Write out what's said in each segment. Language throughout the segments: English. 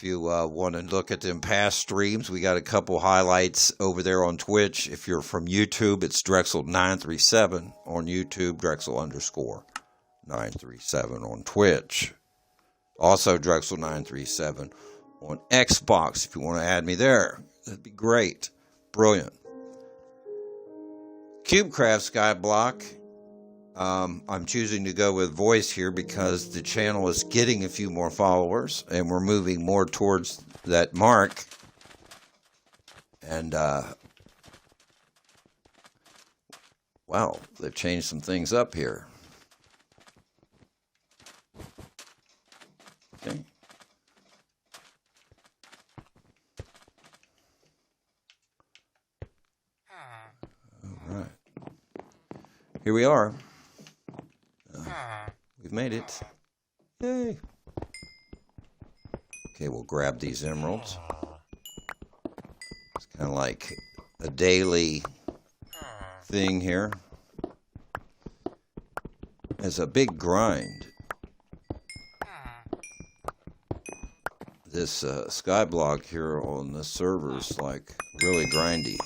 If you want to look at them past streams, we got a couple highlights over there on Twitch. If you're from YouTube, it's Drexel937 on YouTube, Drexel_937 on Twitch. Also Drexel937 on Xbox if you want to add me there. That'd be great. Brilliant. Cubecraft Skyblock. I'm choosing to go with voice here because the channel is getting a few more followers and we're moving more towards that mark. And, wow, they've changed some things up here. Okay. All right. Here we are. We've made it. Yay. Okay, we'll grab these emeralds. It's kind of like a daily thing here. It's a big grind. This Skyblock here on this server is like really grindy.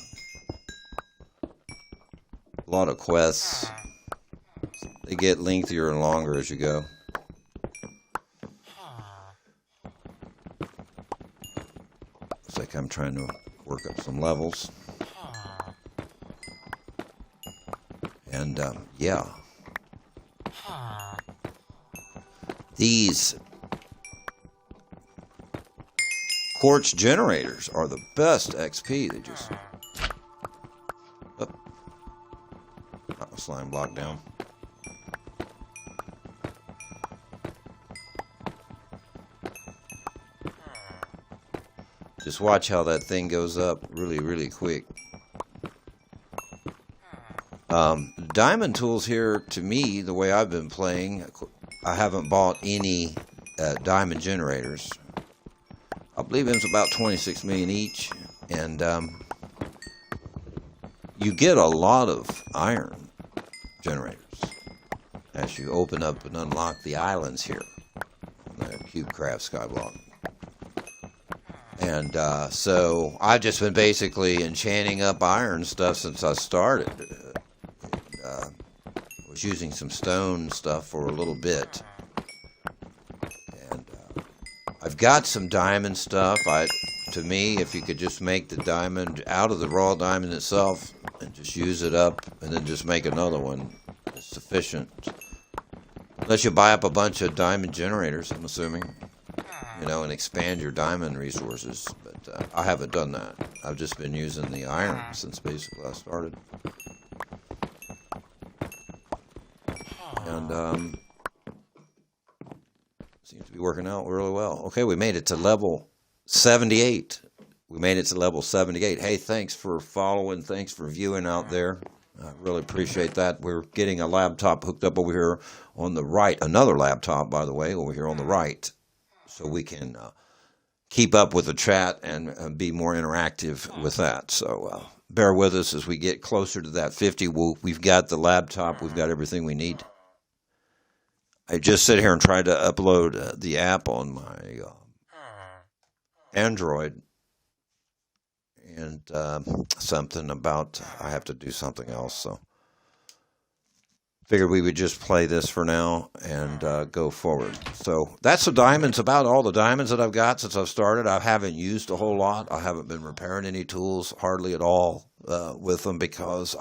A lot of quests. They get lengthier and longer as you go. Looks like I'm trying to work up some levels. And, yeah. These quartz generators are the best XP. They just... Oh. Got my slime block down. Just watch how that thing goes up really, really quick. Diamond tools here, to me, the way I've been playing, I haven't bought any diamond generators. I believe it's about 26 million each. And you get a lot of iron generators as you open up and unlock the islands here on the Cubecraft Skyblock. And so I've just been basically enchanting up iron stuff since I started. Was using some stone stuff for a little bit. And I've got some diamond stuff. To me, if you could just make the diamond out of the raw diamond itself and just use it up and then just make another one, it's sufficient. Unless you buy up a bunch of diamond generators, I'm assuming. You know, and expand your diamond resources, but I haven't done that. I've just been using the iron since basically I started. And seems to be working out really well. Okay, we made it to level 78. We made it to level 78. Hey, thanks for following. Thanks for viewing out there. I really appreciate that. We're getting a laptop hooked up over here on the right. Another laptop, by the way, over here on the right. So we can keep up with the chat and be more interactive with that. So bear with us as we get closer to that 50. We've got the laptop. We've got everything we need. I just sit here and try to upload the app on my Android. And something about I have to do something else. So figured we would just play this for now and go forward. So that's the diamonds, about all the diamonds that I've got since I've started. I haven't used a whole lot. I haven't been repairing any tools, hardly at all, with them because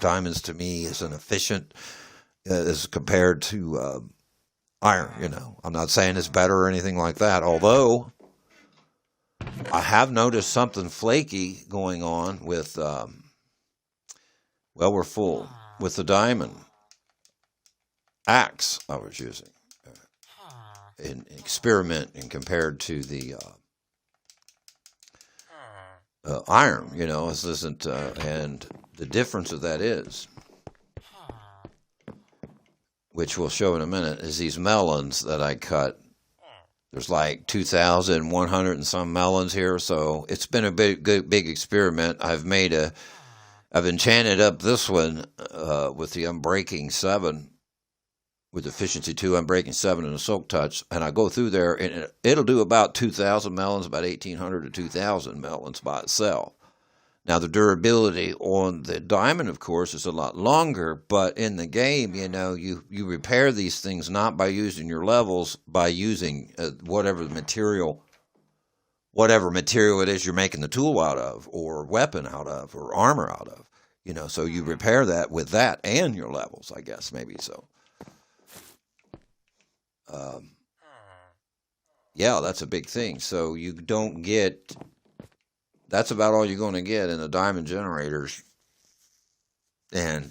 diamonds to me is inefficient as compared to iron, you know. I'm not saying it's better or anything like that, although I have noticed something flaky going on with, well, we're full, with the diamond axe I was using in experimenting compared to the iron, you know. This isn't, and the difference of that is, which we'll show in a minute, is these melons that I cut. There's like 2,100 and some melons here, so it's been a big experiment. I've enchanted up this one with the Unbreaking 7. with efficiency 2, unbreaking 7, and a silk touch, and I go through there, and it'll do about 2,000 melons, about 1,800 to 2,000 melons by itself. Now, the durability on the diamond, of course, is a lot longer, but in the game, you know, you repair these things not by using your levels, by using whatever material it is you're making the tool out of, or weapon out of, or armor out of. You know, so you repair that with that and your levels, I guess, maybe so. Yeah, that's a big thing. So you don't get, that's about all you're going to get in the diamond generators. And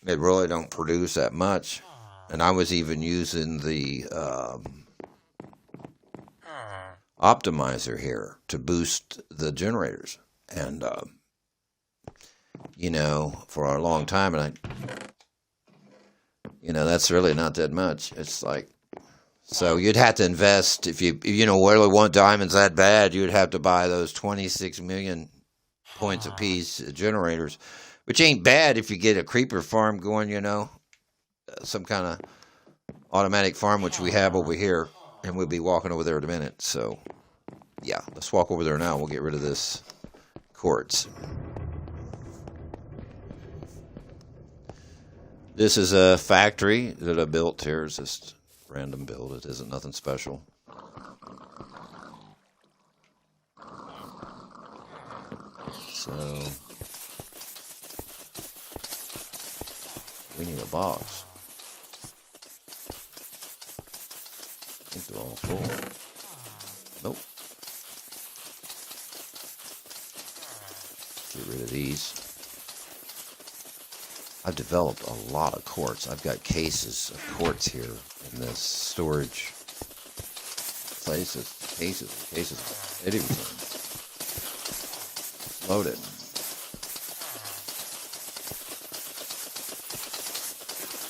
they really don't produce that much. And I was even using the optimizer here to boost the generators. And, you know, for a long time, and that's really not that much. It's like, so you'd have to invest, if you really want diamonds that bad, you'd have to buy those 26 million points apiece generators, which ain't bad if you get a creeper farm going, some kind of automatic farm, which we have over here, and we'll be walking over there in a minute. So, yeah, let's walk over there now. We'll get rid of this quartz. This is a factory that I built here. It's just random build. It isn't nothing special. So we need a box. I think they're all full. Nope. Get rid of these. I've developed a lot of quartz. I've got cases of quartz here in this storage places. Cases. Everything. Loaded.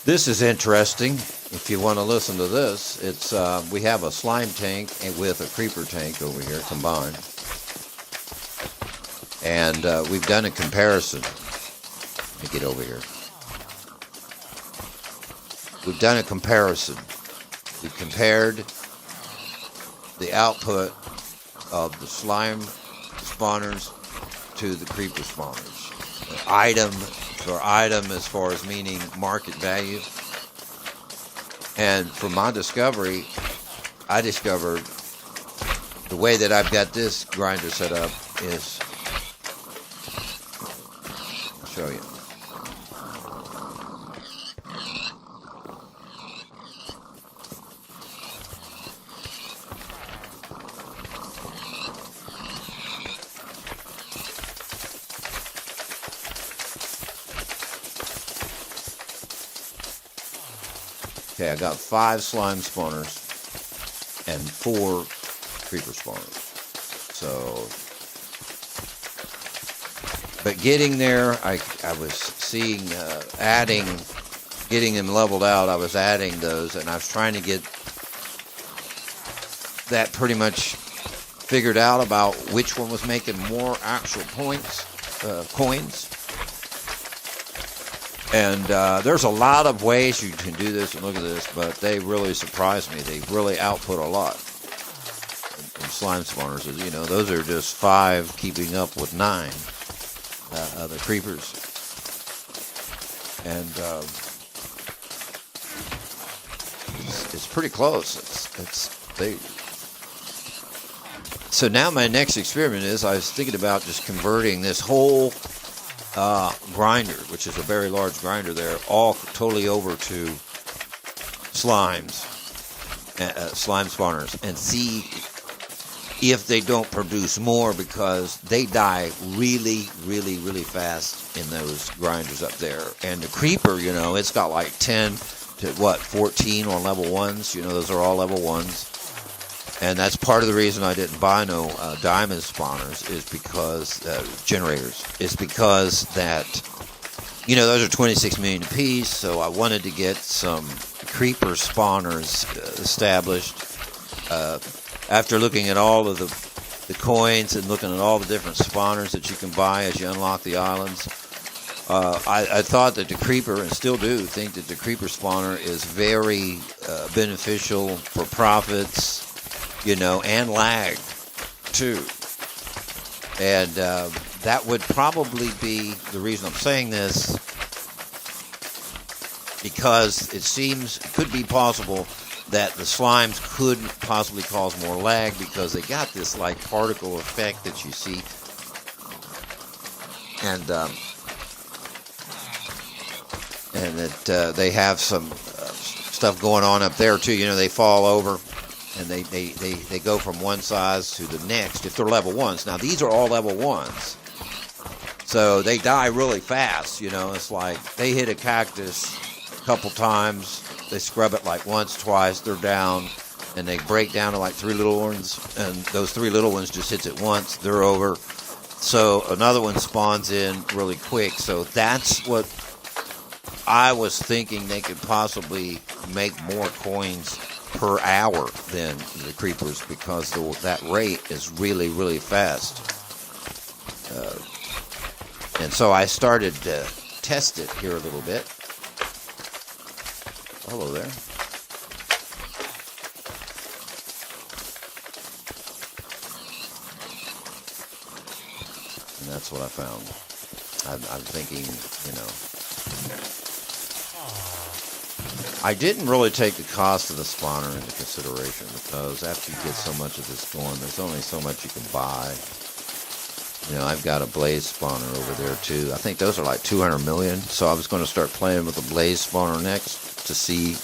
This is interesting. If you want to listen to this, it's we have a slime tank with a creeper tank over here combined, and we've done a comparison. Let me get over here. We've done a comparison. We've compared the output of the slime spawners to the creeper spawners. Item for item as far as meaning market value. And from my discovery, I discovered the way that I've got this grinder set up is, I'll show you. Okay, I got 5 slime spawners and 4 creeper spawners. So, but getting there, I was seeing, getting them leveled out, I was adding those, and I was trying to get that pretty much figured out about which one was making more actual coins. And there's a lot of ways you can do this and look at this, but they really surprised me. They really output a lot. And slime spawners, those are just 5 keeping up with 9 the creepers. And it's pretty close. So now my next experiment is I was thinking about just converting this whole grinder, which is a very large grinder there, all totally over to slime spawners, and see if they don't produce more, because they die really, really, really fast in those grinders up there. And the creeper, it's got like 10 to 14 on level 1s. Those are all level 1s. And that's part of the reason I didn't buy no diamond spawners, is because generators. Is because that, those are 26 million apiece. So I wanted to get some creeper spawners established. After looking at all of the coins and looking at all the different spawners that you can buy as you unlock the islands, I thought that the creeper, and still do think that the creeper spawner is very beneficial for profits, you know, and lag too. And that would probably be the reason I'm saying this, because it could be possible that the slimes could possibly cause more lag, because they got this like particle effect that you see, and that they have some stuff going on up there too. You know, they fall over and they go from one size to the next if they're level 1s. Now these are all level 1s, so they die really fast. You know, it's like they hit a cactus a couple times, they scrub it like once, twice, they're down, and they break down to like 3 little ones, and those 3 little ones just hits it once, they're over. So another one spawns in really quick. So that's what I was thinking, they could possibly make more coins per hour than the creepers, because that rate is really, really fast. And so I started to test it here a little bit. Hello there. And that's what I found. I'm thinking, you know, I didn't really take the cost of the spawner into consideration, because after you get so much of this going, there's only so much you can buy. You know, I've got a blaze spawner over there too. I think those are like 200 million, so I was going to start playing with the blaze spawner next to see,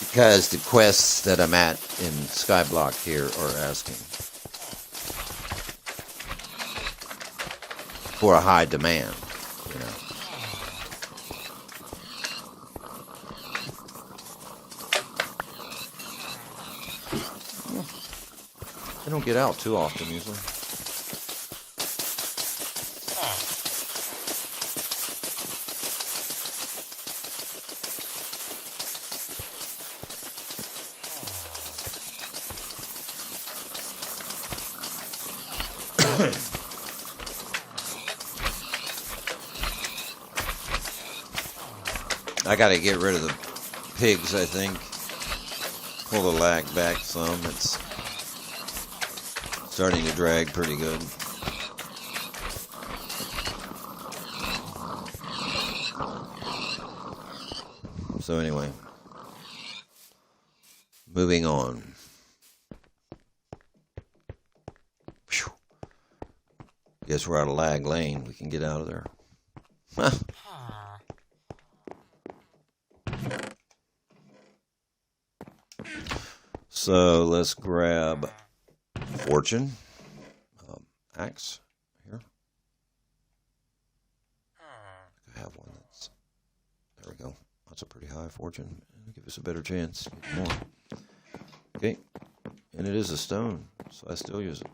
because the quests that I'm at in Skyblock here are asking for a high demand, you know. They don't get out too often usually. I gotta get rid of the pigs, I think. Pull the lag back some. It's starting to drag pretty good. So anyway, moving on. Whew. Guess we're out of lag lane. We can get out of there. So let's grab fortune axe here. I have one that's, there we go. That's a pretty high fortune. It'll give us a better chance to get more. Okay, and it is a stone, so I still use it.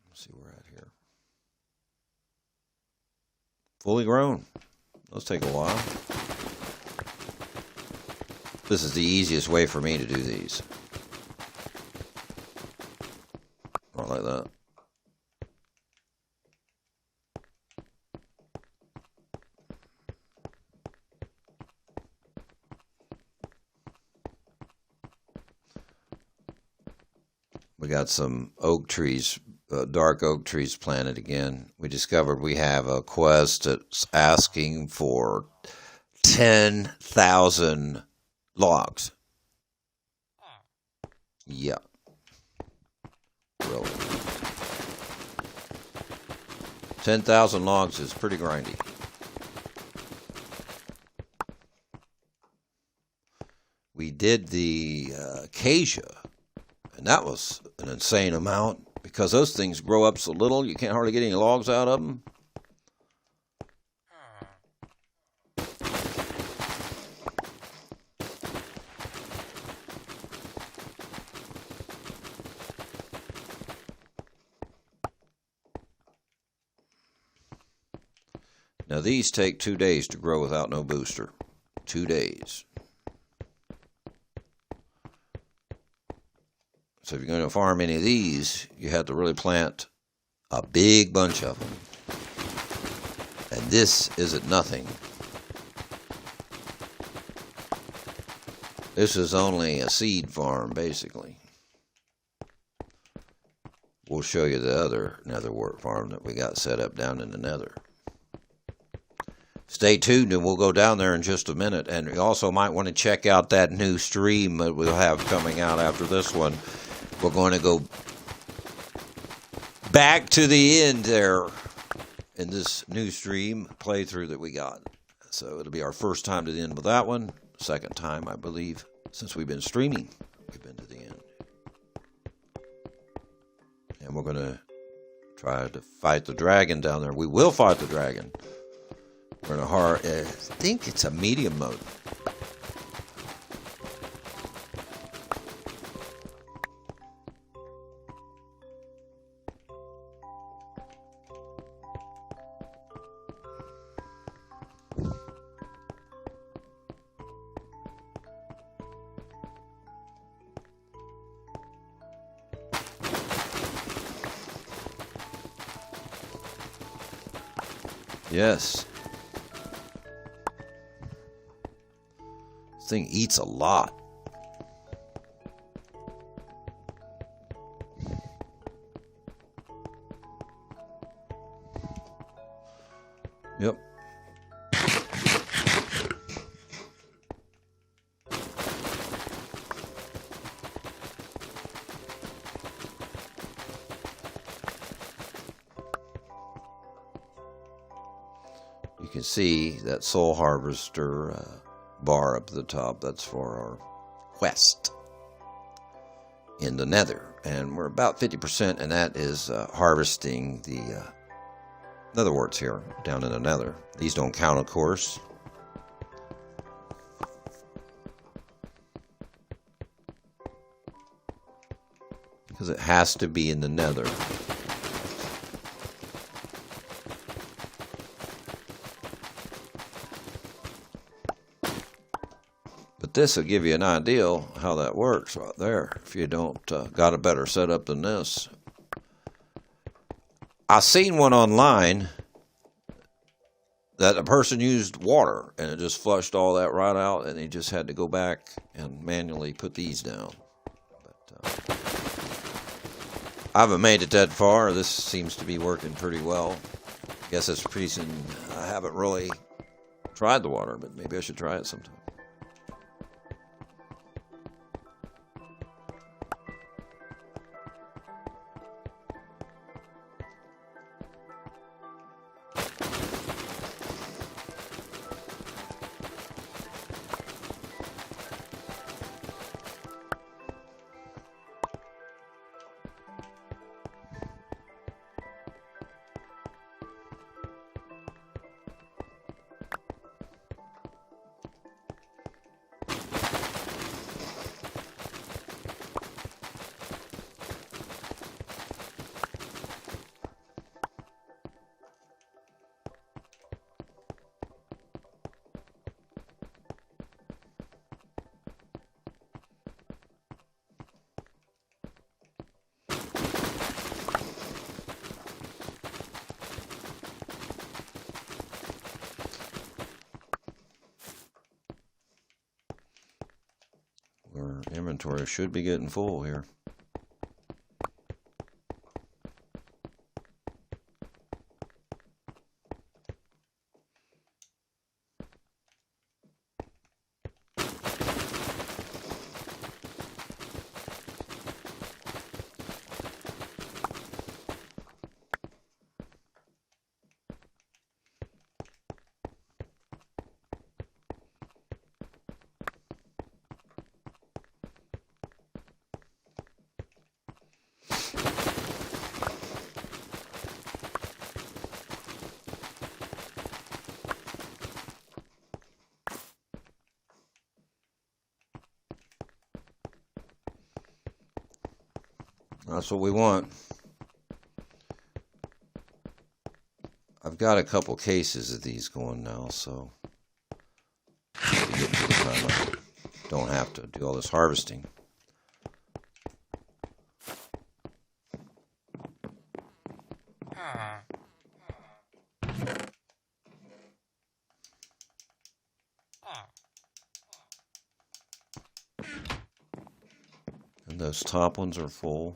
Let's see where we're at here. Fully grown. Those take a while. This is the easiest way for me to do these. Not like that. We got some oak trees, dark oak trees planted again. We discovered we have a quest that's asking for 10,000 logs. Yeah. Really. 10,000 logs is pretty grindy. We did the acacia, and that was an insane amount, because those things grow up so little you can't hardly get any logs out of them. Now these take 2 days to grow without no booster. 2 days. So if you're going to farm any of these, you have to really plant a big bunch of them. And this isn't nothing. This is only a seed farm, basically. We'll show you the other netherwort farm that we got set up down in the nether. Stay tuned and we'll go down there in just a minute. And you also might want to check out that new stream that we'll have coming out after this one. We're going to go back to the end there in this new stream playthrough that we got. So it'll be our first time to the end with that one. Second time, I believe, since we've been streaming. We've been to the end. And we're going to try to fight the dragon down there. We will fight the dragon. We're in a hard, I think it's a medium mode. Yes. This thing eats a lot. Yep. You can see that soul harvester bar up at the top. That's for our quest in the nether. And we're about 50%, and that is harvesting the netherworts here down in the nether. These don't count, of course. Because it has to be in the nether. But this will give you an idea how that works right there. If you don't got a better setup than this. I seen one online that a person used water and it just flushed all that right out, and he just had to go back and manually put these down. But I haven't made it that far. This seems to be working pretty well. I guess that's the reason I haven't really tried the water, but maybe I should try it sometime. Our inventory should be getting full here. That's what we want. I've got a couple cases of these going now, so to get to the time I don't have to do all this harvesting. And those top ones are full.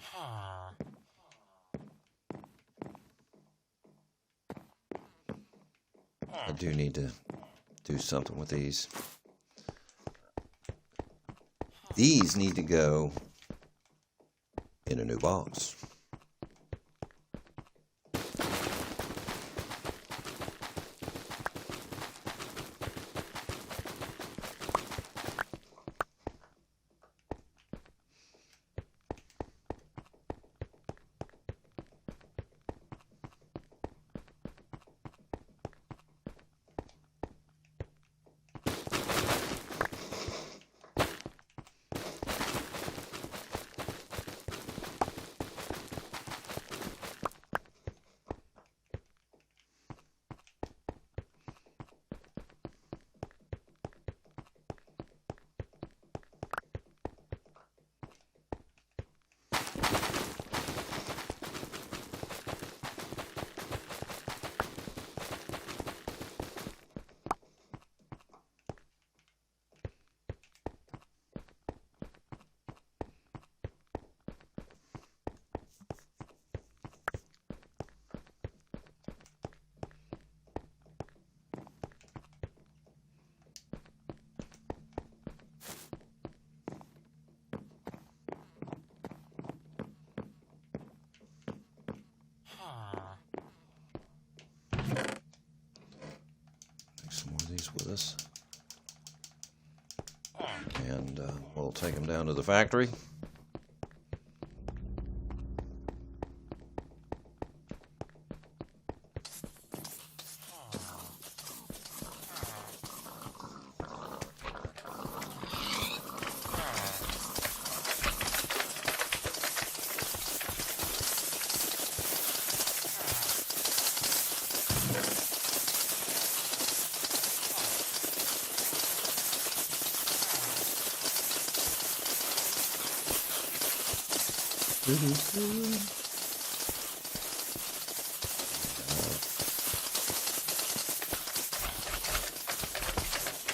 I do need to do something with these. These need to go in a new box. Some more of these with us. And we'll take them down to the factory.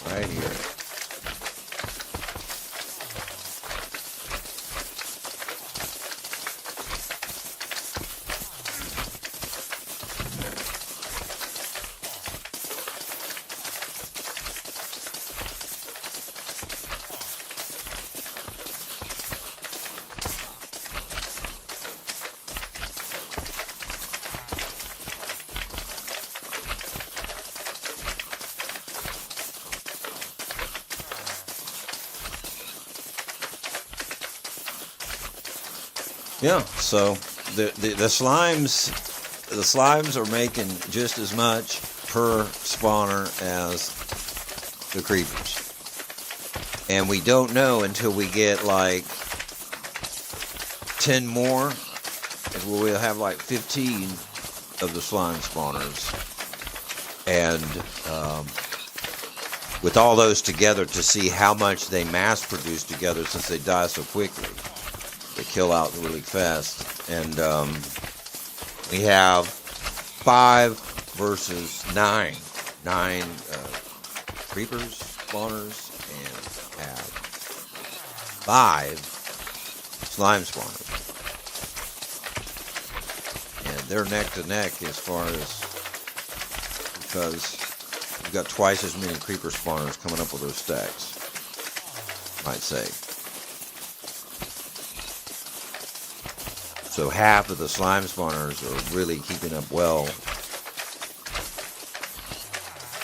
Right here. Yeah, so the slimes are making just as much per spawner as the creepers. And we don't know until we get like 10 more, and we'll have like 15 of the slime spawners. And with all those together to see how much they mass produce together, since they die so quickly. They kill out really fast. And we have 5 versus 9. 9 creepers, spawners, and have 5 slime spawners. And they're neck to neck as far as, because you've got twice as many creeper spawners coming up with those stacks, might say. So half of the slime spawners are really keeping up well.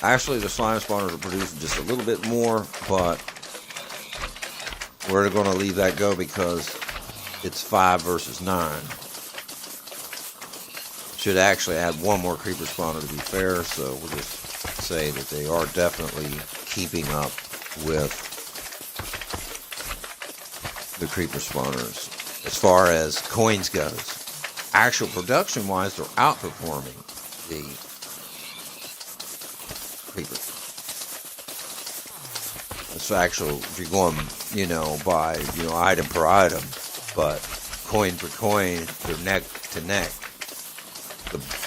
Actually, the slime spawners are producing just a little bit more, but we're going to leave that go because it's 5 versus 9. Should actually add 1 more creeper spawner to be fair, so we'll just say that they are definitely keeping up with the creeper spawners. As far as coins goes, actual production-wise, they're outperforming the creeper. It's actual, if you're going, by, item per item, but coin per coin, they're neck to neck.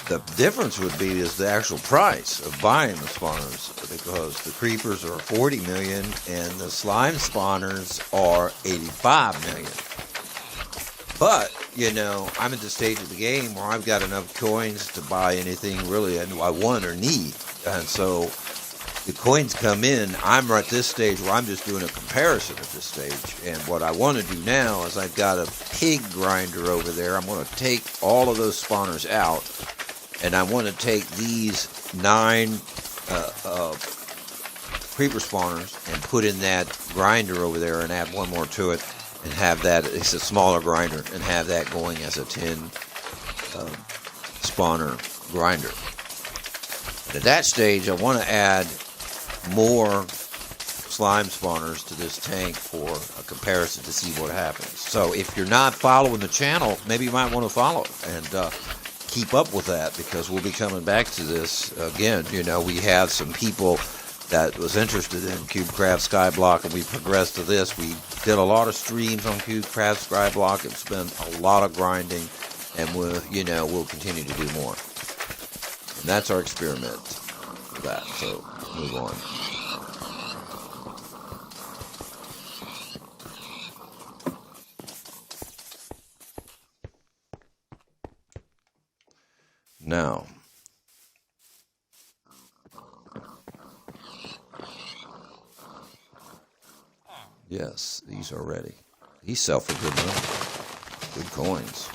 The difference would be is the actual price of buying the spawners, because the creepers are 40 million and the slime spawners are 85 million. But, you know, I'm at the stage of the game where I've got enough coins to buy anything really I want or need. And so the coins come in. I'm at this stage where I'm just doing a comparison at this stage. And what I want to do now is I've got a pig grinder over there. I'm going to take all of those spawners out. And I want to take these 9 creeper spawners and put in that grinder over there and add one more to it. And have that, it's a smaller grinder, and have that going as a 10 spawner grinder. And at that stage, I want to add more slime spawners to this tank for a comparison to see what happens. So if you're not following the channel, maybe you might want to follow it and keep up with that, because we'll be coming back to this again. You know, we have some people that was interested in Cubecraft Skyblock, and we progressed to this. We did a lot of streams on Cubecraft Skyblock. It's been a lot of grinding, and we'll continue to do more. And that's our experiment for that. So move on. Now, yes, these are ready. These sell for good money. Good coins.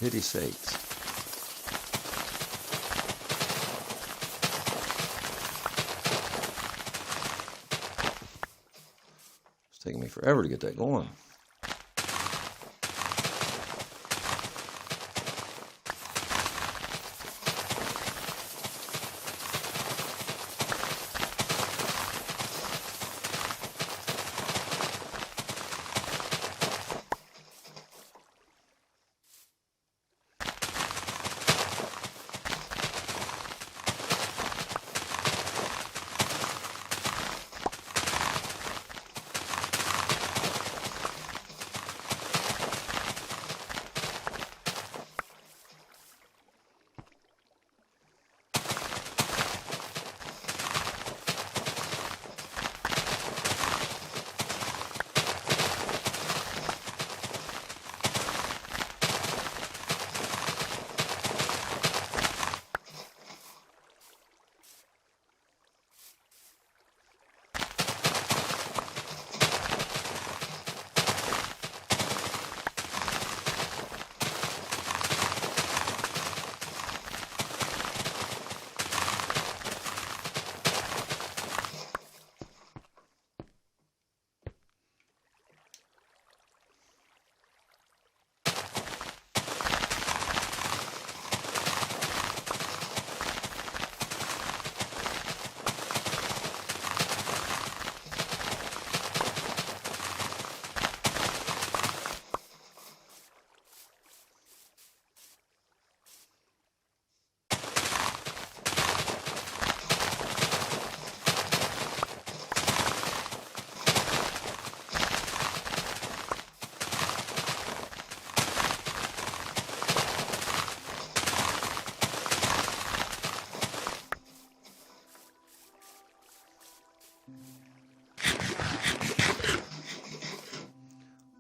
Pity sakes. It's taking me forever to get that going.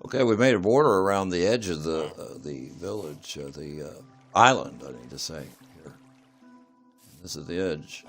Okay, we made a border around the edge of the village, the island, I need to say. Here. This is the edge.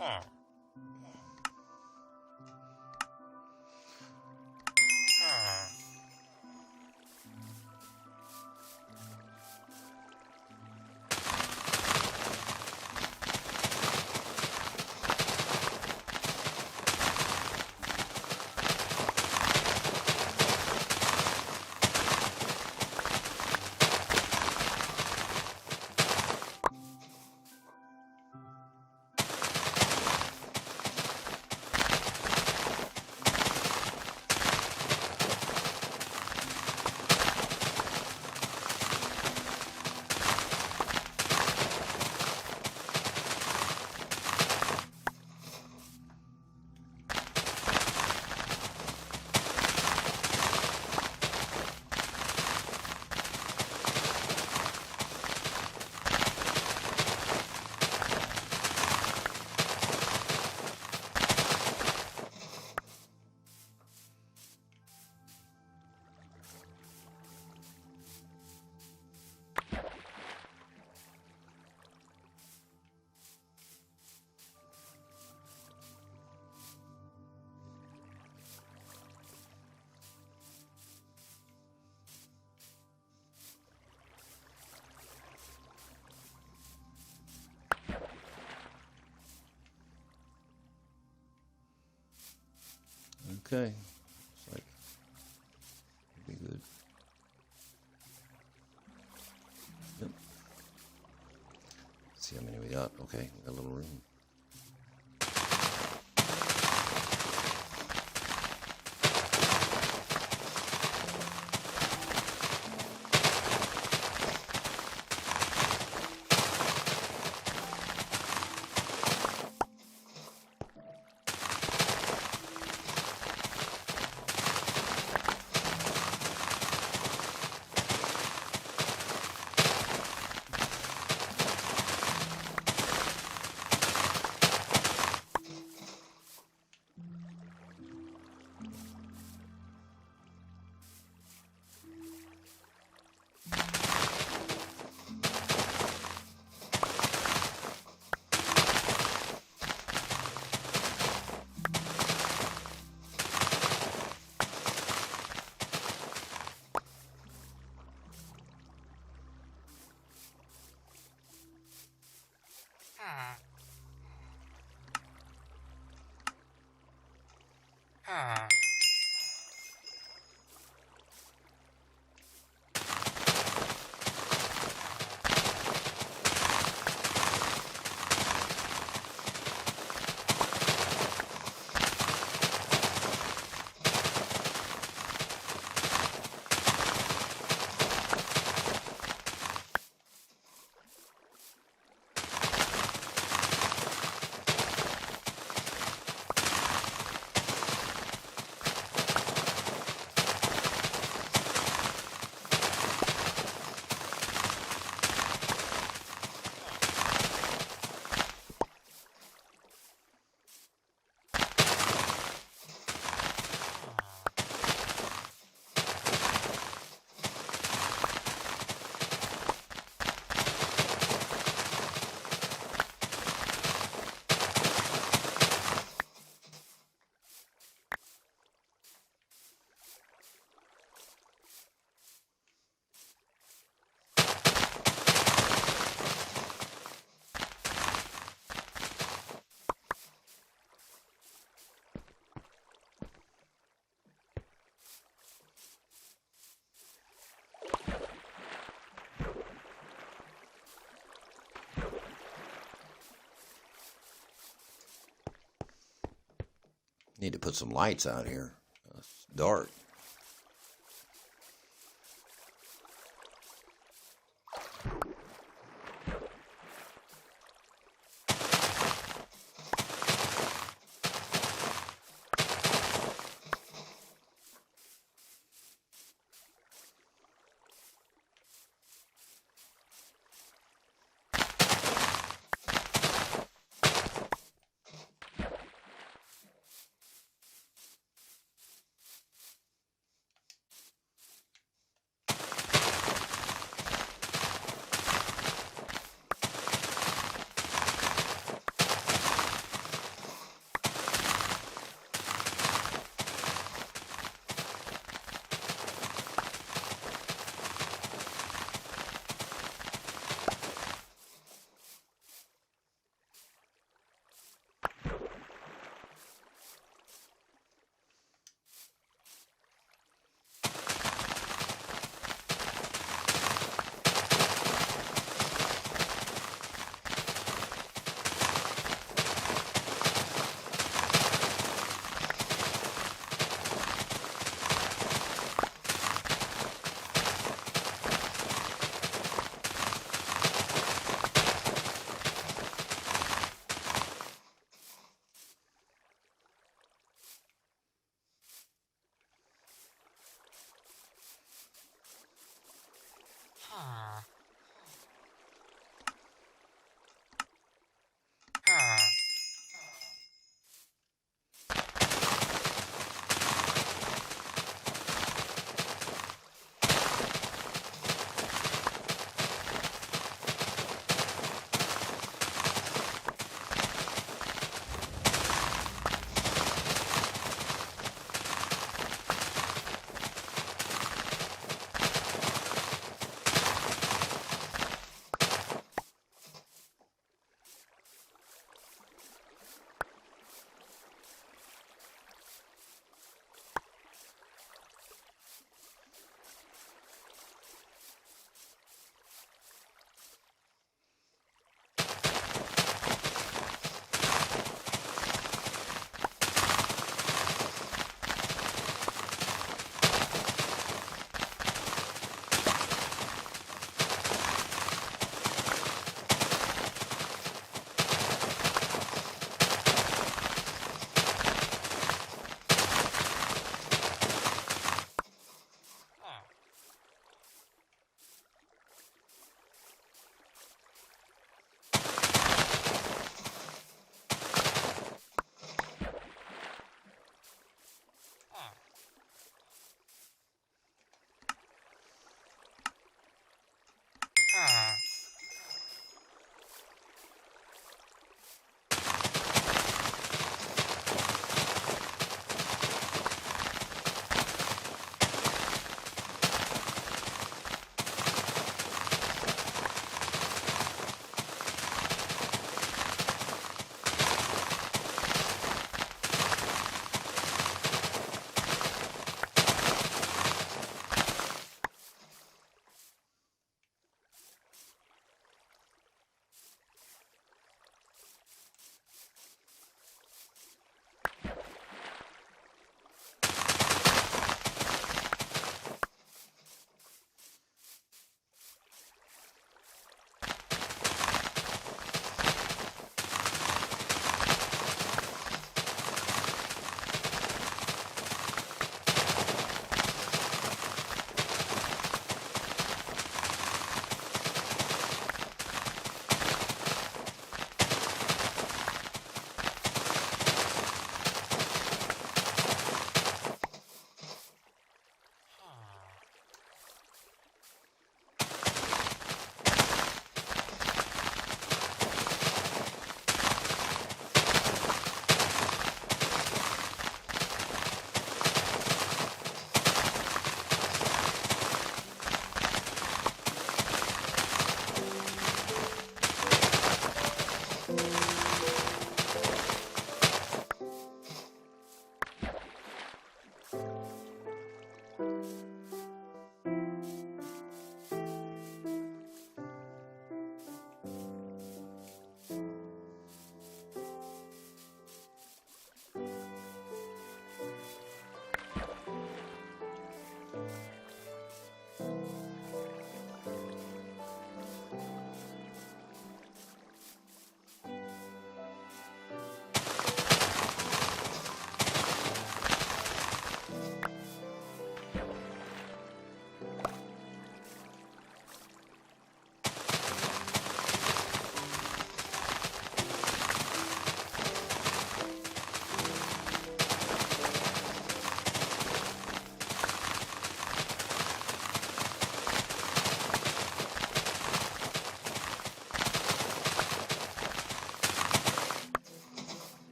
Okay. Looks like it'll be good. Yep. Let's see how many we got. Okay, we got a little room. Need to put some lights out here. It's dark.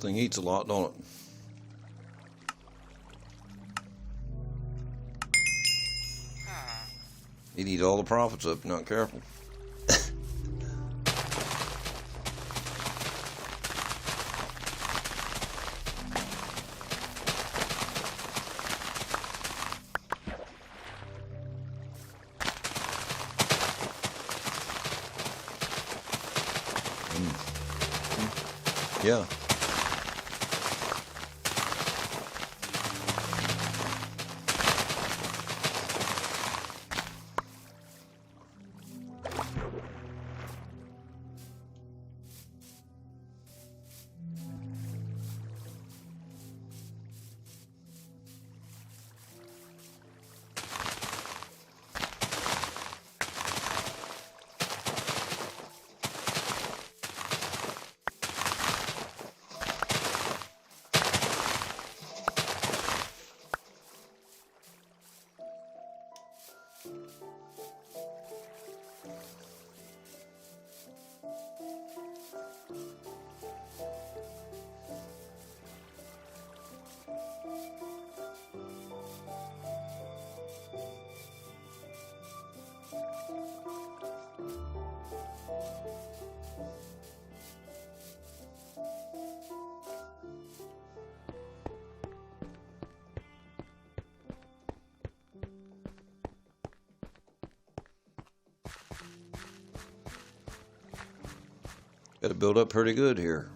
thing eats a lot, don't it? He'd eat all the profits up if you're not careful. Yeah. Got to build up pretty good here.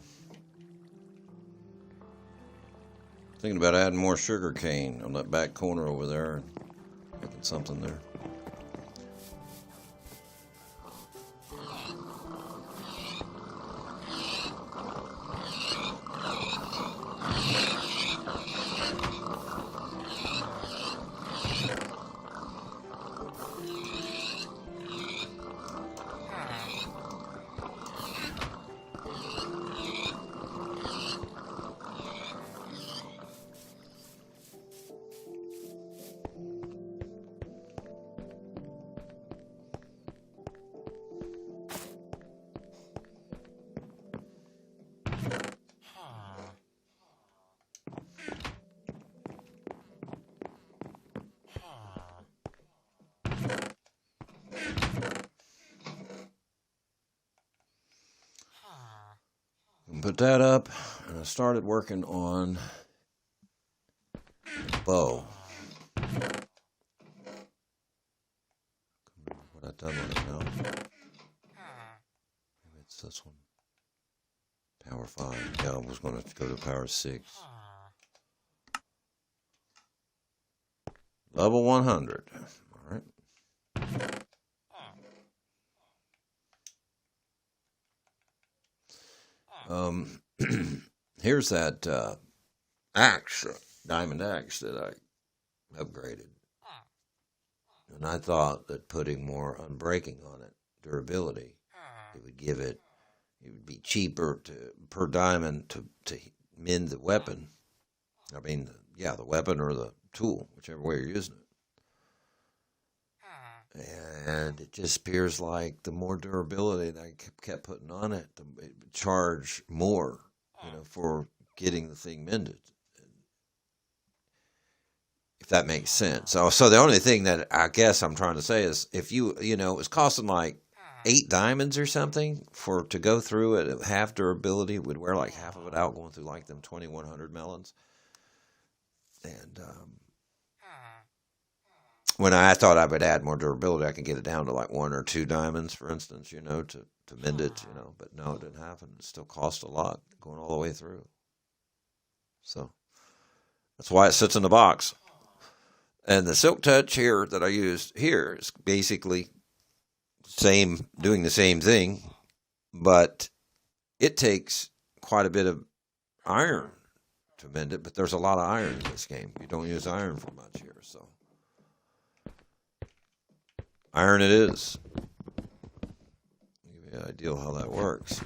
Thinking about adding more sugar cane on that back corner over there and making something there. Put that up, and I started working on the bow. What I've done with it now. Maybe it's this one. Power 5. Yeah, I was going to go to power 6. Level 100. All right. Here's that axe, diamond axe that I upgraded. And I thought that putting more unbreaking on it, durability, it would give it, it would be cheaper per diamond to mend the weapon. I mean, yeah, the weapon or the tool, whichever way you're using it. And it just appears like the more durability that I kept putting on it, it would charge more, for getting the thing mended. If that makes sense. So the only thing that I guess I'm trying to say is if it was costing like 8 diamonds or something to go through it at half durability, would wear like half of it out going through like them 2100 melons. And when I thought I would add more durability, I can get it down to like 1 or 2 diamonds, for instance, to mend it, but no, it didn't happen. It still cost a lot going all the way through. So that's why it sits in the box. And the Silk Touch here that I used here is basically doing the same thing, but it takes quite a bit of iron to mend it, but there's a lot of iron in this game. You don't use iron for much here, so iron it is. I'll give you an idea how that works.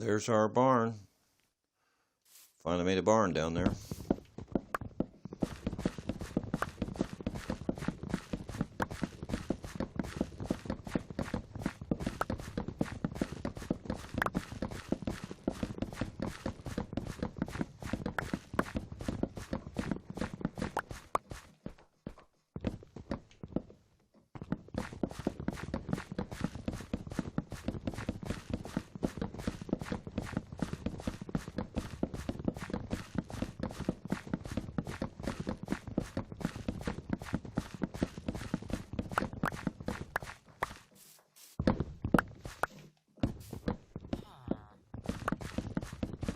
there's our barn. Finally made a barn down there.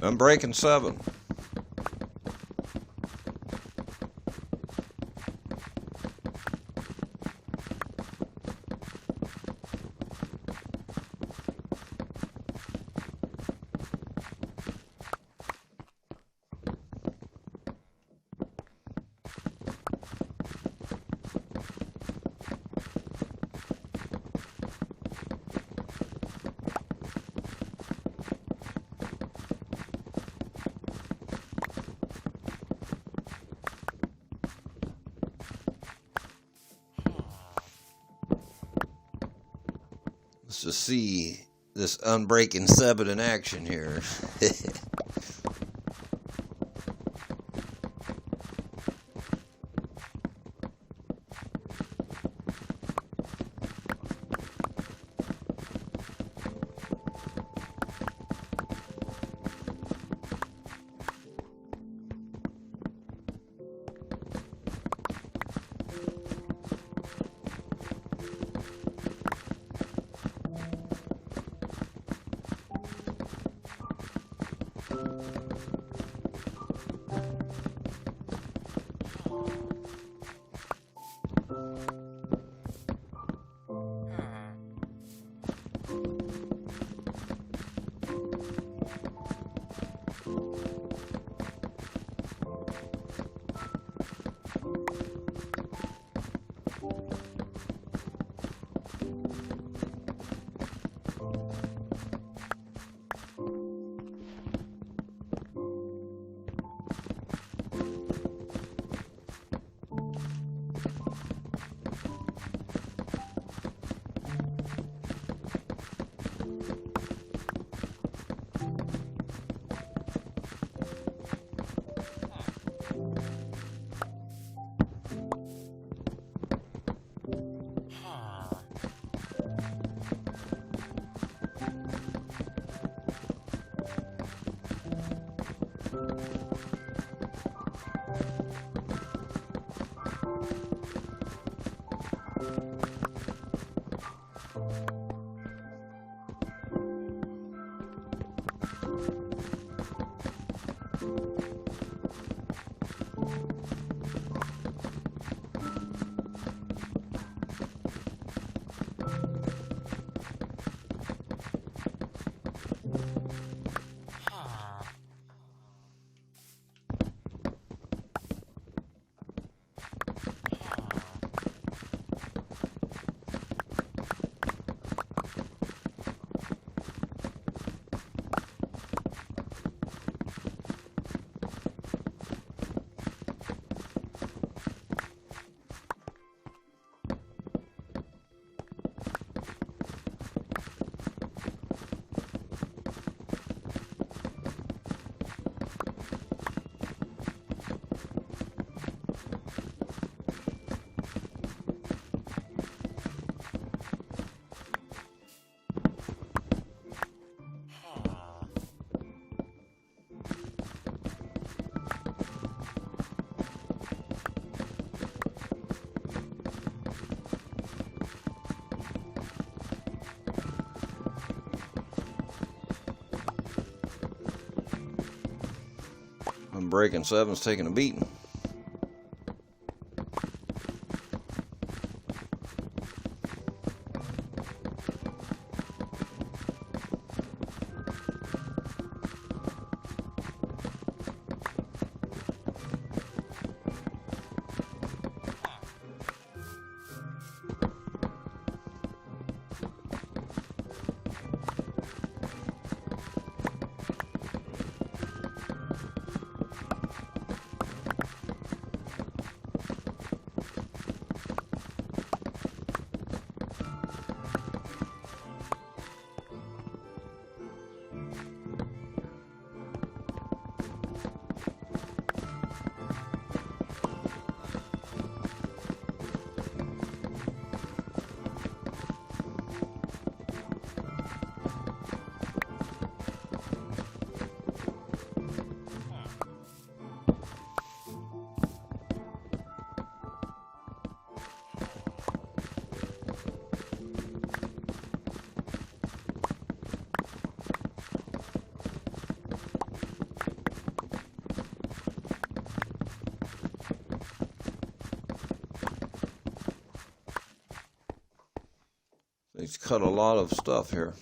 I'm breaking 7. Let's just see this unbreaking 7 in action here. Breaking 7's taking a beating. He's cut a lot of stuff here.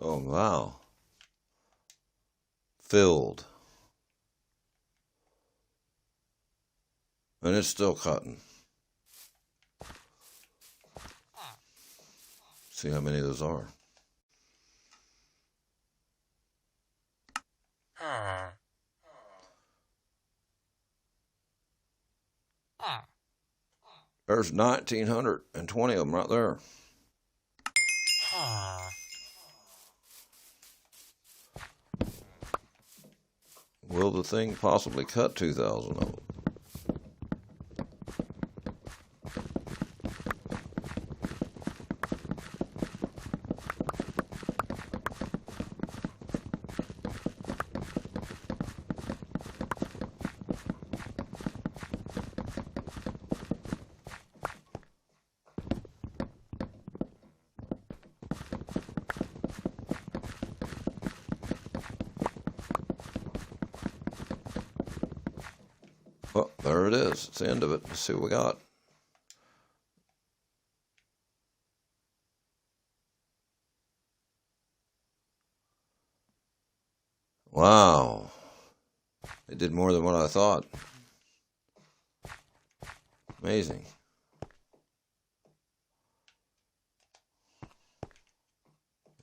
Oh, wow. Filled. And it's still cutting. See how many of those are. There's 1,920 of them right there. Will the thing possibly cut 2,000 of them? Well, there it is. It's the end of it. Let's see what we got. Wow. It did more than what I thought. Amazing.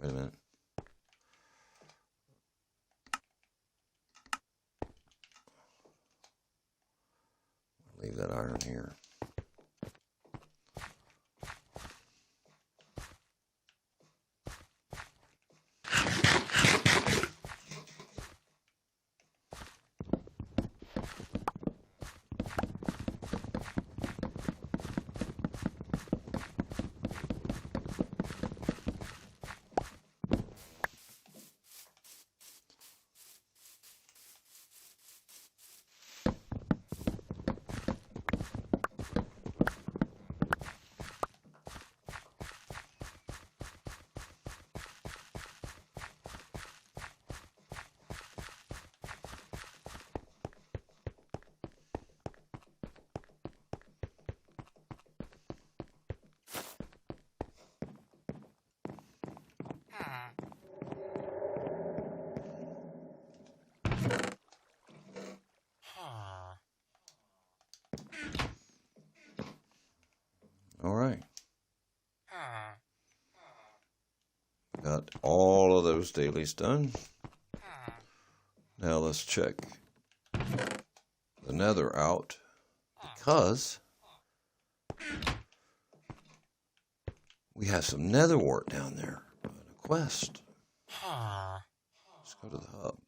Wait a minute. Leave that iron here. All right. Got all of those dailies done. Now let's check the nether out, because we have some nether wart down there on a quest. Let's go to the hub.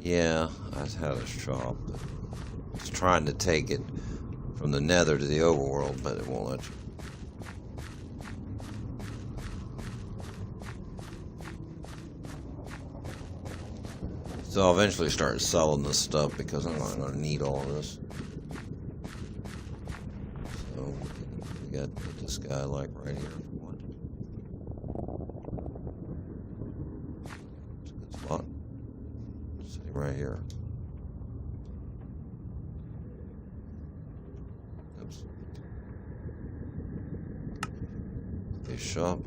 Yeah, I had this job. It's trying to take it from the nether to the overworld, but it won't let you. So I'll eventually start selling this stuff because I'm not going to need all of this. So we got this guy like right here. What? It's a good spot. Right here. Oops. His shop.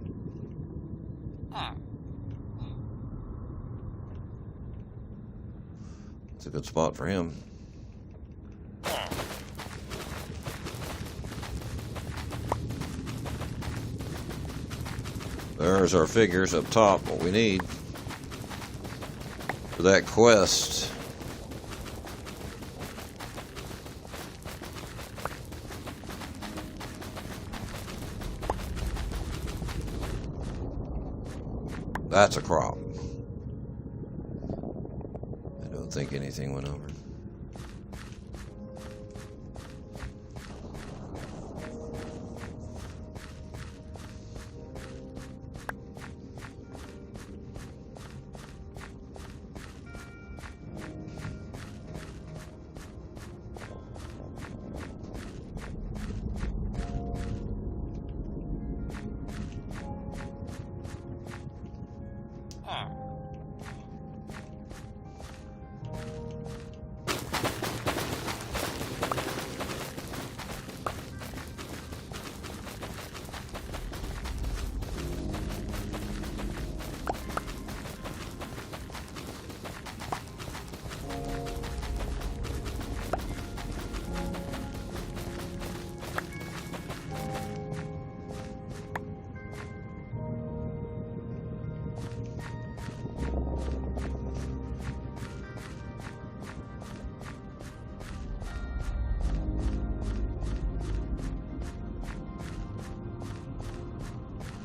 It's a good spot for him. There's our figures up top, what we need for that quest. That's a crop. I don't think anything went over.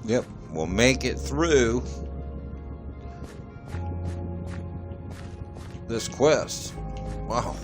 Yep, we'll make it through this quest. Wow.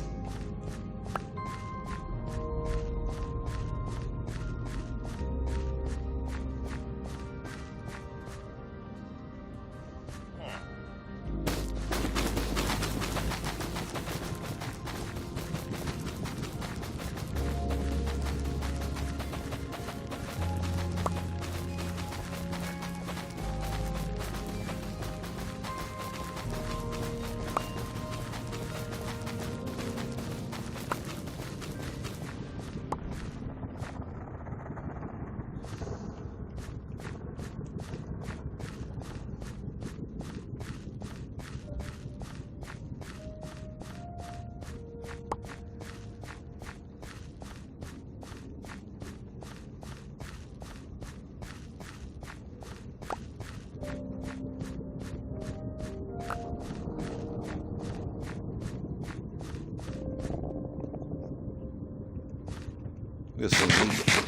This will need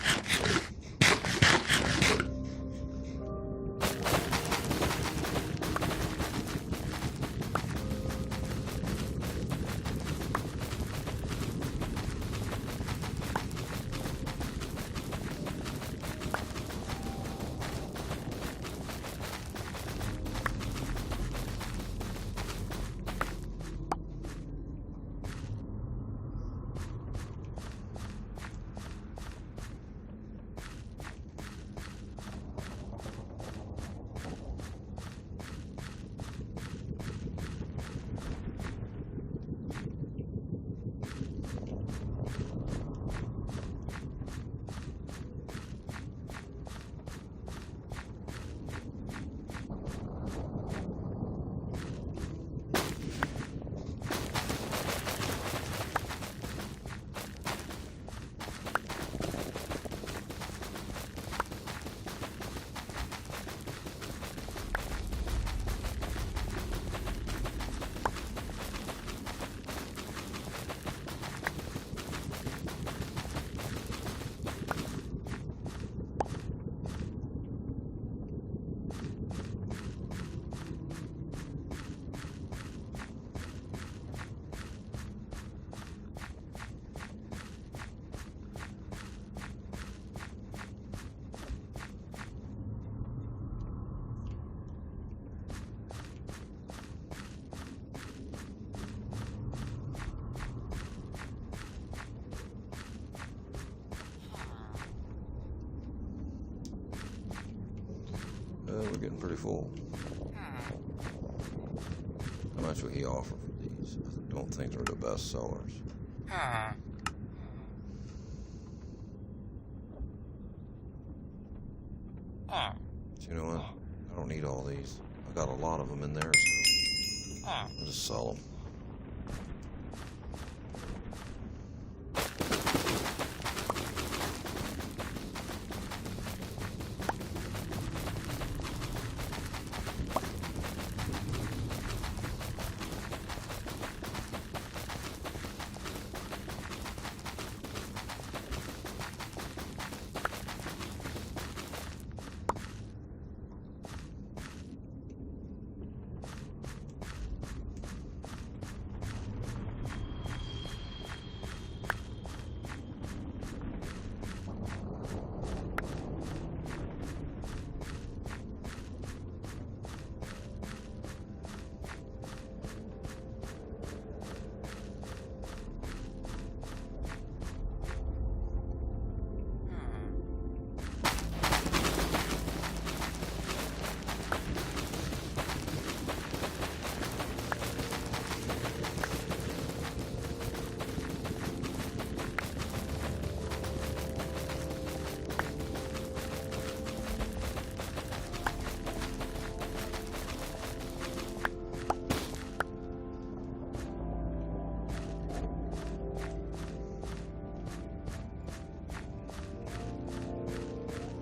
we're getting pretty full. How much will he offer for these? I don't think they're the best sellers. But you know what? I don't need all these. I got a lot of them in there, so I'll just sell them.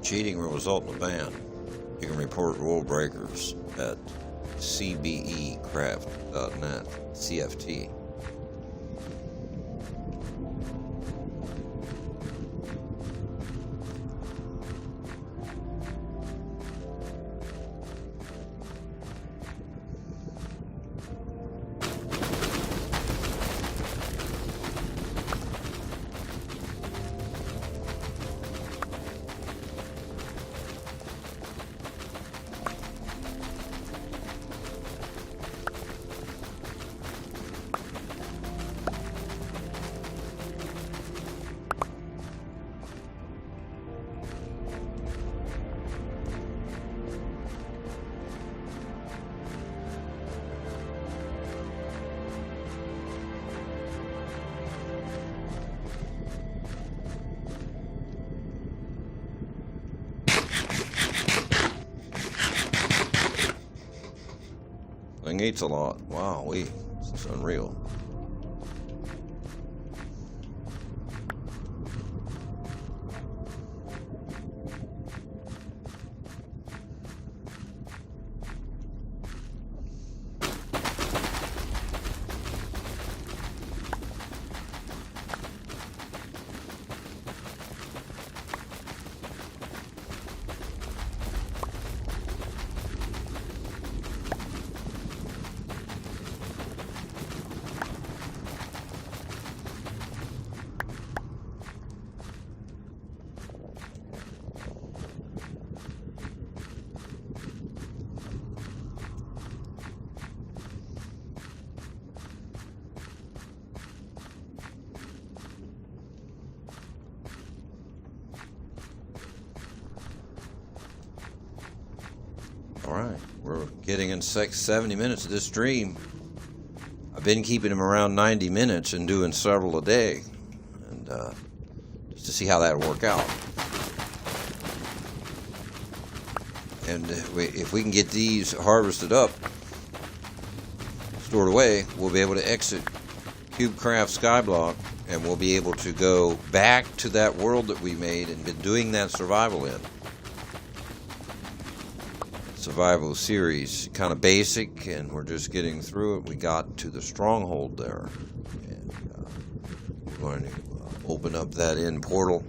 Cheating will result in a ban. You can report rule breakers at cbecraft.net, CFT. Thing eats a lot. Wow, this is unreal. All right, we're getting in 70 minutes of this stream. I've been keeping them around 90 minutes and doing several a day, and just to see how that will work out. And if we can get these harvested up, stored away, we'll be able to exit Cubecraft Skyblock, and we'll be able to go back to that world that we made and been doing that survival in. Survival series, kind of basic, and we're just getting through it. We got to the stronghold there, and we're going to open up that end portal,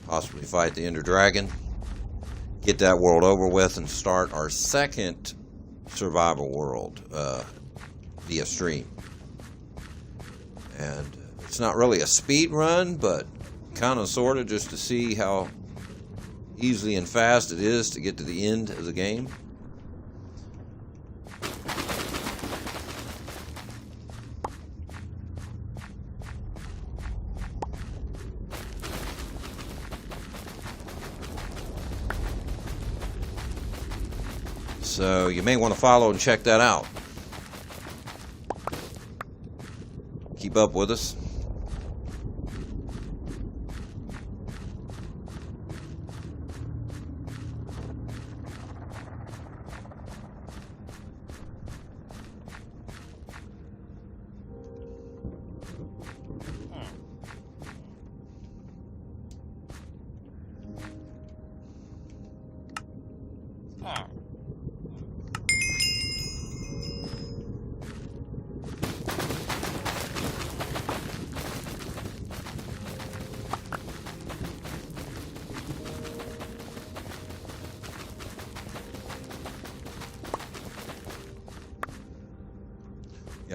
possibly fight the Ender Dragon, get that world over with, and start our second survival world via stream. And it's not really a speed run, but kind of sort of just to see how easily and fast it is to get to the end of the game. So you may want to follow and check that out. Keep up with us.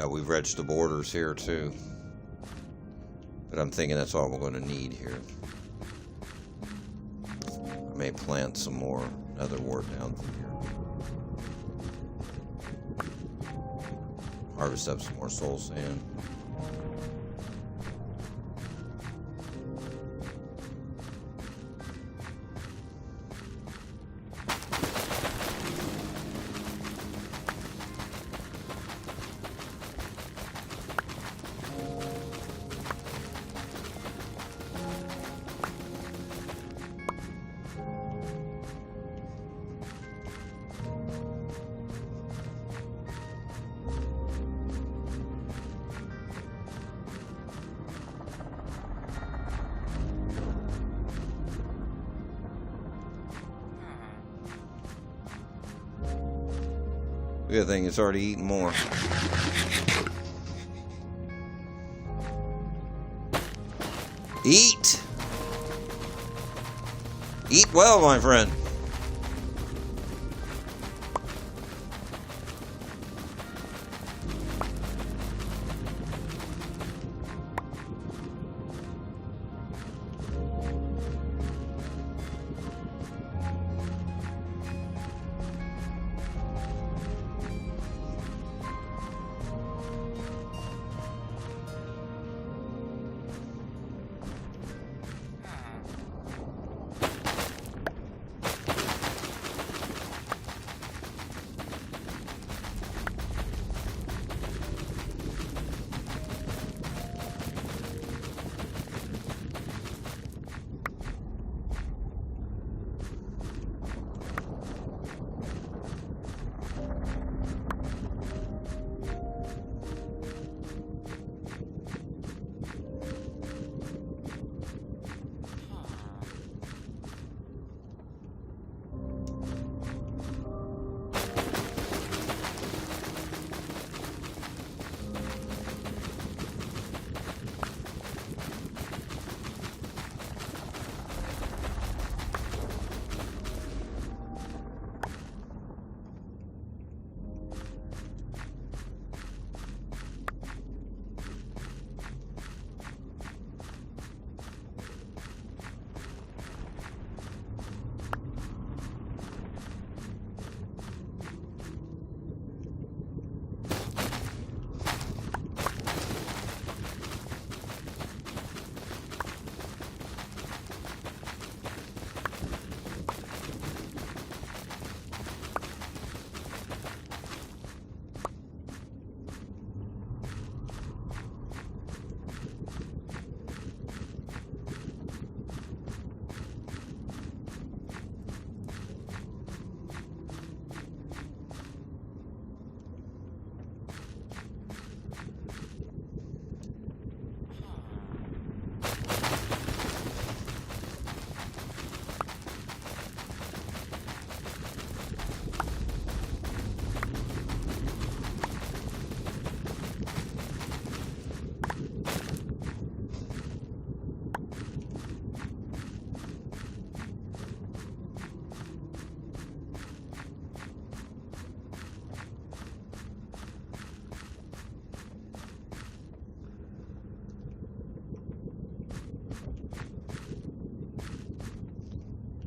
Yeah, we've reached the borders here too. But I'm thinking that's all we're going to need here. I may plant some more nether wart down through here. Harvest up some more soul sand. The good thing, it's already eating more. Eat! Eat well, my friend.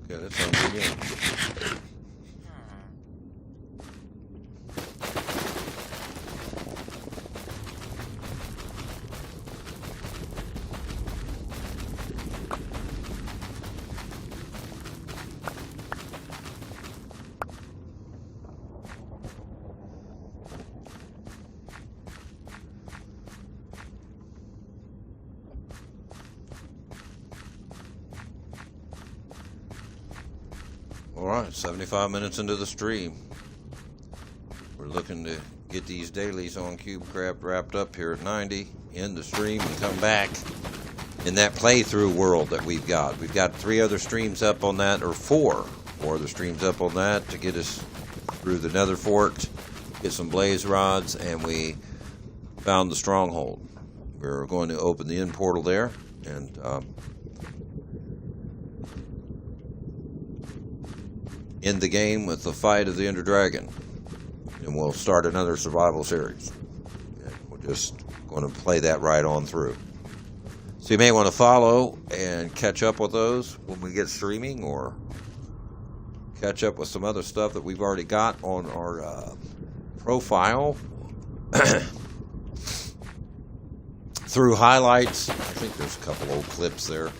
Yeah, that sounds good. Alright, 75 minutes into the stream. We're looking to get these dailies on Cubecraft wrapped up here at 90, end the stream, and come back in that playthrough world that we've got. We've got 3 other streams up on that, or 4 other streams up on that to get us through the Nether Fort, get some blaze rods, and we found the stronghold. We're going to open the end portal there, and end the game with the fight of the Ender Dragon, and we'll start another survival series. And just going to play that right on through. So you may want to follow and catch up with those when we get streaming, or catch up with some other stuff that we've already got on our profile through highlights. I think there's a couple old clips there.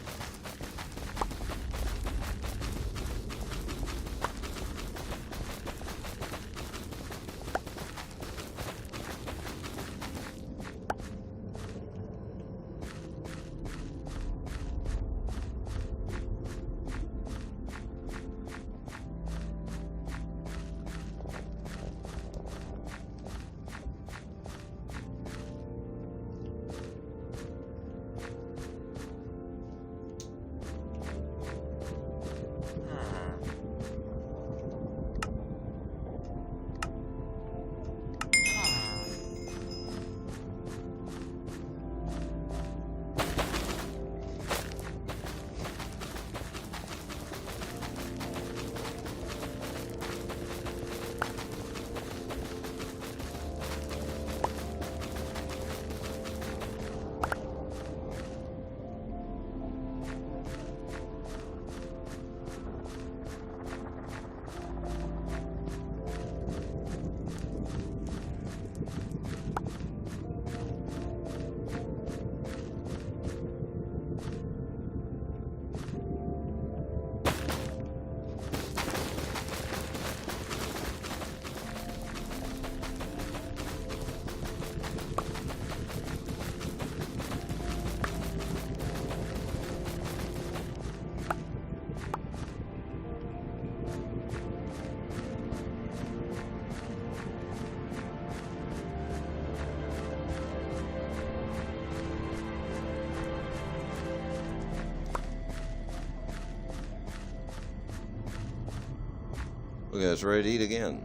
Look at us, ready to eat again.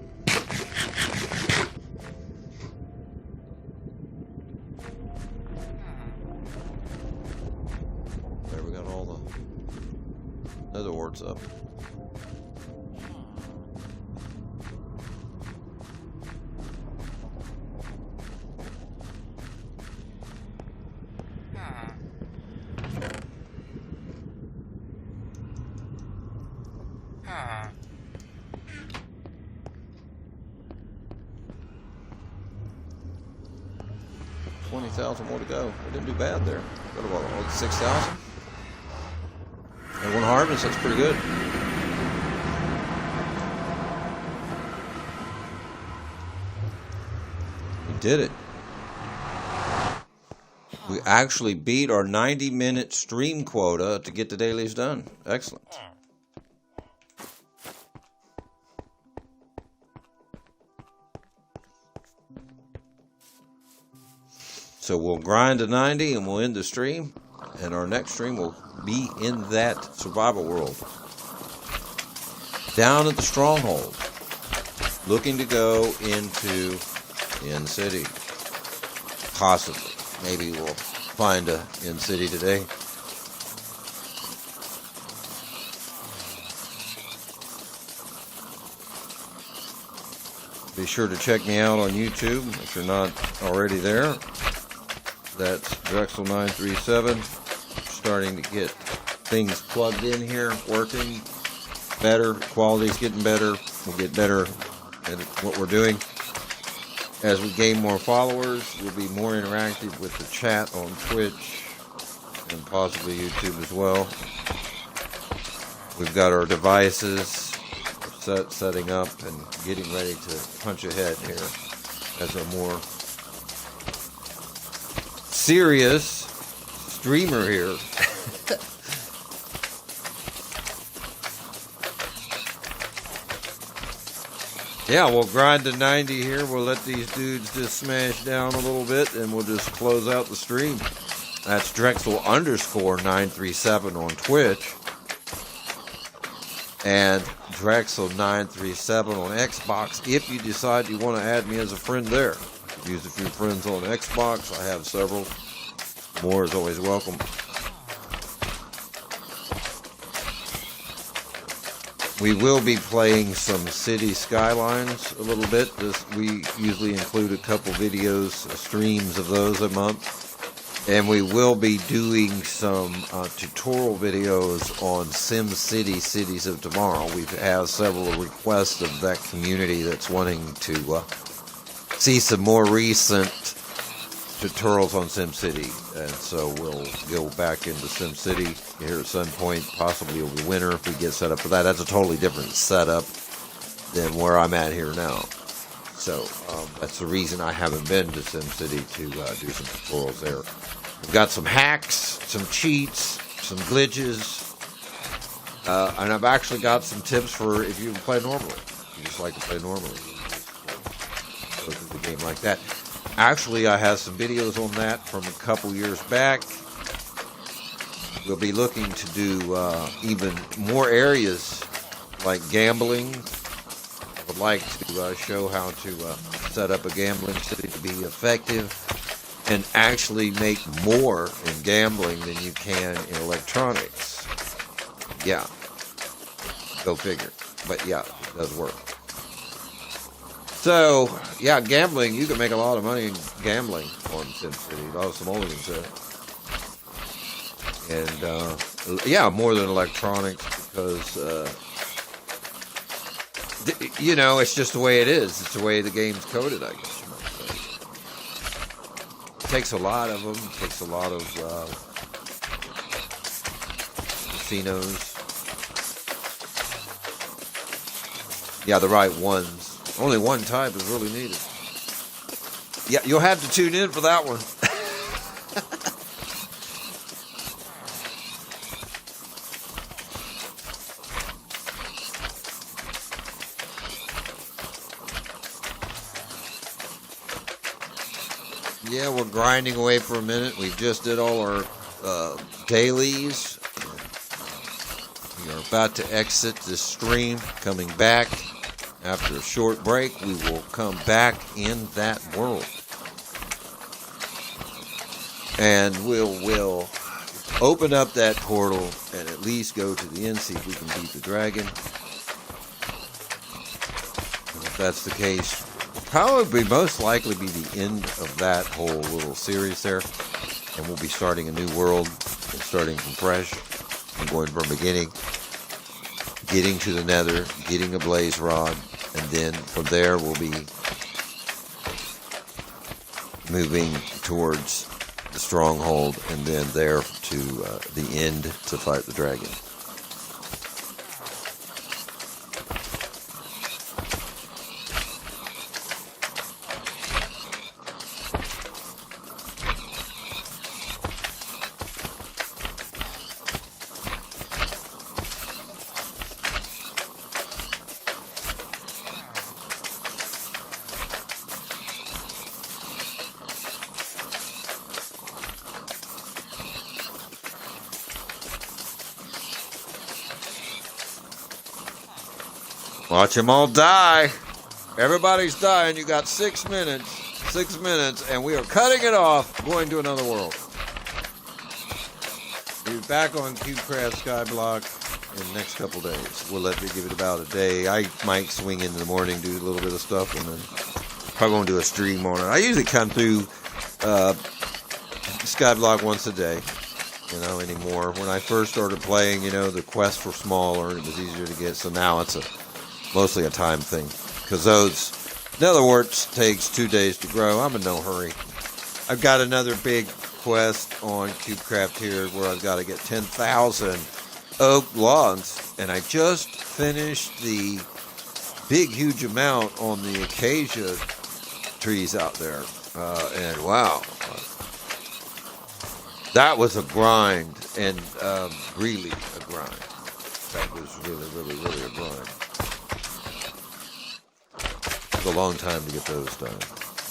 There, we got all the other warts up. More to go. We didn't do bad there. Got about 6,000. And one harvest, that's pretty good. We did it. We actually beat our 90-minute stream quota to get the dailies done. Excellent. So we'll grind to 90 and we'll end the stream. And our next stream will be in that survival world. Down at the stronghold. Looking to go into End City. Possibly. Maybe we'll find a End City today. Be sure to check me out on YouTube if you're not already there. That's Drexel937. Starting to get things plugged in here, working better. Quality's getting better. We'll get better at what we're doing. As we gain more followers, we'll be more interactive with the chat on Twitch and possibly YouTube as well. We've got our devices setting up and getting ready to punch ahead here as a more serious streamer here. Yeah, we'll grind to 90 here. We'll let these dudes just smash down a little bit and we'll just close out the stream. That's Drexel_937 on Twitch. And Drexel937 on Xbox if you decide you want to add me as a friend there. Use a few friends on Xbox. I have several. More is always welcome. We will be playing some city skylines a little bit. We usually include a couple videos, streams of those a month. And we will be doing some tutorial videos on SimCity Cities of Tomorrow. We've had several requests of that community that's wanting to see some more recent tutorials on SimCity. And so we'll go back into SimCity here at some point, possibly over the winter if we get set up for that. That's a totally different setup than where I'm at here now. So that's the reason I haven't been to SimCity to do some tutorials there. We've got some hacks, some cheats, some glitches, and I've actually got some tips for if you play normally. If you just like to play normally, go through the game like that. Actually, I have some videos on that from a couple years back. We'll be looking to do even more areas like gambling. I would like to show how to set up a gambling city to be effective and actually make more in gambling than you can in electronics. Yeah. Go figure. But yeah, it does work. So, yeah, gambling, you can make a lot of money in gambling on SimCity. A lot of Simoleons there. And, yeah, more than electronics because, you know, it's just the way it is. It's the way the game's coded, I guess. Takes a lot of them. Takes a lot of casinos. Yeah, the right ones. Only one type is really needed. Yeah, you'll have to tune in for that one. Yeah, we're grinding away for a minute. We just did all our dailies. We are about to exit this stream. Coming back after a short break, we will come back in that world. And we'll open up that portal and at least go to the end, see if we can beat the dragon. And if that's the case, probably most likely be the end of that whole little series there, and we'll be starting a new world and starting from fresh and going from beginning, getting to the nether, getting a blaze rod, and then from there we'll be moving towards the stronghold and then there to the end to fight the dragon. Watch them all die. Everybody's dying. You got 6 minutes. 6 minutes, and we are cutting it off, going to another world. We'll be back on Cubecraft Skyblock in the next couple days. We'll give it about a day. I might swing in the morning, do a little bit of stuff, and then probably won't do a stream on it. I usually come through Skyblock once a day, anymore. When I first started playing, the quests were smaller and it was easier to get, so now it's mostly a time thing. Because those nether warts takes 2 days to grow. I'm in no hurry. I've got another big quest on Cubecraft here where I've got to get 10,000 oak logs. And I just finished the big, huge amount on the acacia trees out there. And wow. That was a grind. And really a grind. That was really, really, really a grind. It was a long time to get those done.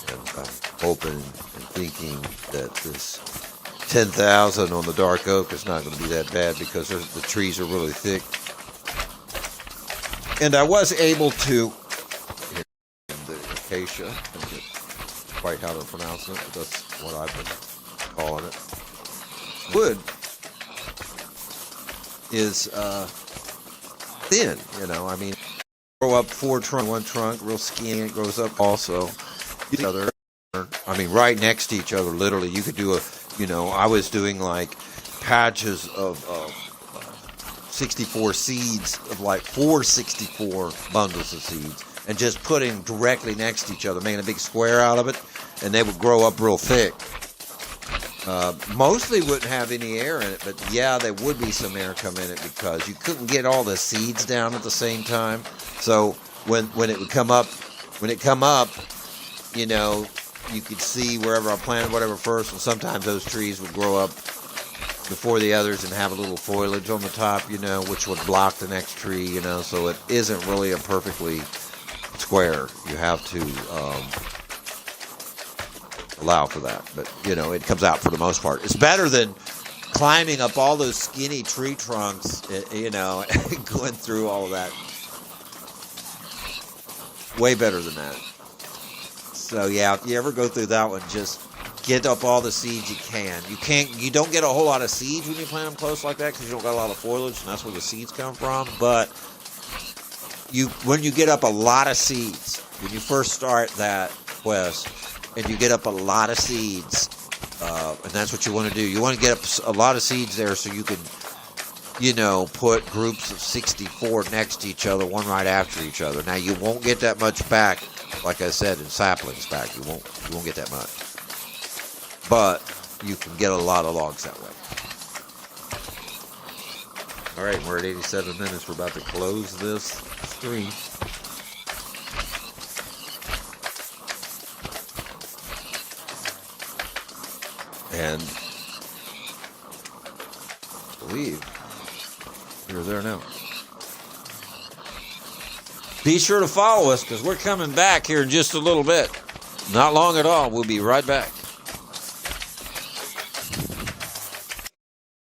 And I'm hoping and thinking that this 10,000 on the dark oak is not going to be that bad because the trees are really thick. And I was able to, the acacia, I don't get quite how to pronounce it, but that's what I've been calling it. Wood is thin, I mean, grow up 4 trunk, 1 trunk, real skinny. It grows up also. Each other, I mean, right next to each other. Literally, you could do I was doing like patches of 64 seeds, of like 464 bundles of seeds, and just putting directly next to each other, making a big square out of it, and they would grow up real thick. Mostly wouldn't have any air in it, but yeah, there would be some air come in it because you couldn't get all the seeds down at the same time. So when it would come up, you could see wherever I planted whatever first, and sometimes those trees would grow up before the others and have a little foliage on the top, which would block the next tree, so it isn't really a perfectly square. You have to allow for that, but it comes out for the most part. It's better than climbing up all those skinny tree trunks, going through all of that. Way better than that. So yeah, if you ever go through that one, just get up all the seeds you can. You don't get a whole lot of seeds when you plant them close like that because you don't got a lot of foliage, and that's where the seeds come from. But when you get up a lot of seeds, when you first start that quest, and you get up a lot of seeds, and that's what you want to do. You want to get up a lot of seeds there so you can, put groups of 64 next to each other, one right after each other. Now you won't get that much back, like I said, in saplings back. You won't get that much. But you can get a lot of logs that way. All right, we're at 87 minutes. We're about to close this stream. And I believe you're there now. Be sure to follow us because we're coming back here in just a little bit. Not long at all. We'll be right back.